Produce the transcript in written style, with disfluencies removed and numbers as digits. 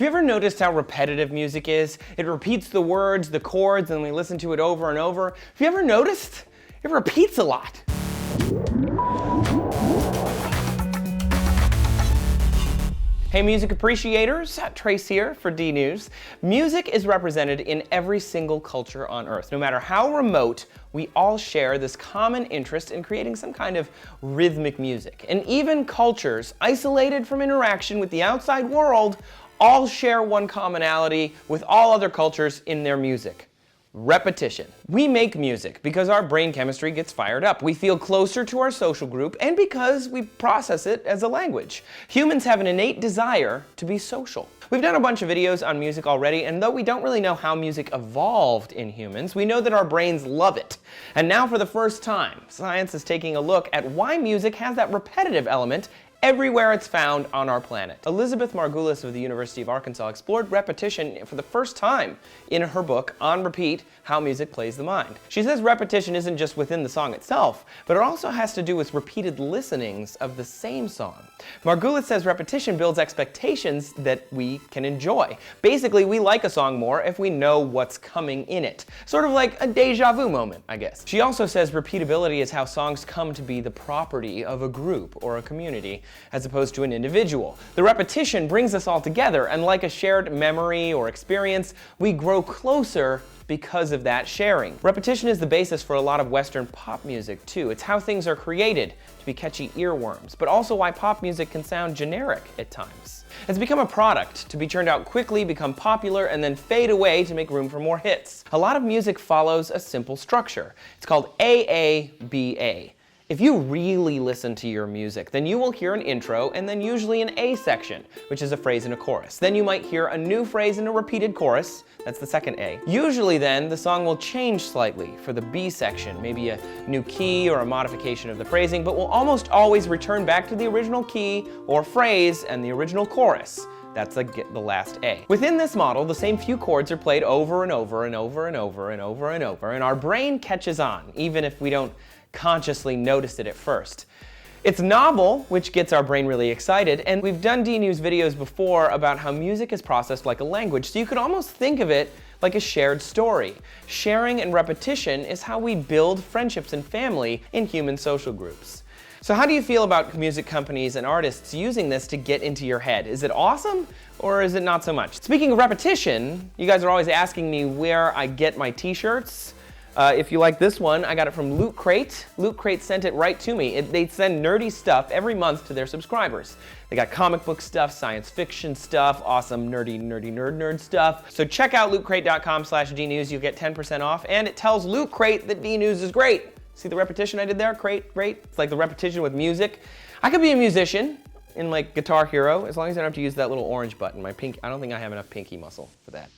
you ever noticed how repetitive music is? It repeats the words, the chords, and we listen to it over and over. Have you ever noticed? It repeats a lot. Hey music appreciators, Trace here for DNews. Music is represented in every single culture on Earth. No matter how remote, we all share this common interest in creating some kind of rhythmic music. And even cultures isolated from interaction with the outside world all share one commonality with all other cultures in their music. Repetition. We make music because our brain chemistry gets fired up. We feel closer to our social group and because we process it as a language. Humans have an innate desire to be social. We've done a bunch of videos on music already, and though we don't really know how music evolved in humans, we know that our brains love it. And now for the first time, science is taking a look at why music has that repetitive element everywhere it's found on our planet. Hellmuth Margulis of the University of Arkansas explored repetition for the first time in her book, On Repeat, How Music Plays the Mind. She says repetition isn't just within the song itself, but it also has to do with repeated listenings of the same song. Margulis says repetition builds expectations that we can enjoy. Basically, we like a song more if we know what's coming in it. Sort of like a deja vu moment, I guess. She also says repeatability is how songs come to be the property of a group or a community, as opposed to an individual. The repetition brings us all together, and like a shared memory or experience, we grow closer because of that sharing. Repetition is the basis for a lot of Western pop music too. It's how things are created to be catchy earworms, but also why pop music can sound generic at times. It's become a product to be churned out quickly, become popular, and then fade away to make room for more hits. A lot of music follows a simple structure. It's called AABA. If you really listen to your music, then you will hear an intro and then usually an A section, which is a phrase and a chorus. Then you might hear a new phrase and a repeated chorus. That's the second A. Usually then, the song will change slightly for the B section, maybe a new key or a modification of the phrasing, but will almost always return back to the original key or phrase and the original chorus. That's the last A. Within this model, the same few chords are played over and over and over and over and over and over, and our brain catches on, even if we don't consciously notice it at first. It's novel, which gets our brain really excited, and we've done DNews videos before about how music is processed like a language, so you could almost think of it like a shared story. Sharing and repetition is how we build friendships and family in human social groups. So how do you feel about music companies and artists using this to get into your head? Is it awesome, or is it not so much? Speaking of repetition, you guys are always asking me where I get my t-shirts. If you like this one, I got it from Loot Crate. Loot Crate sent it right to me. They send nerdy stuff every month to their subscribers. They got comic book stuff, science fiction stuff, awesome nerd stuff. So check out lootcrate.com/DNews. You'll get 10% off, and it tells Loot Crate that DNews is great. See the repetition I did there? Crate, great. It's like the repetition with music. I could be a musician in like Guitar Hero as long as I don't have to use that little orange button. I don't think I have enough pinky muscle for that.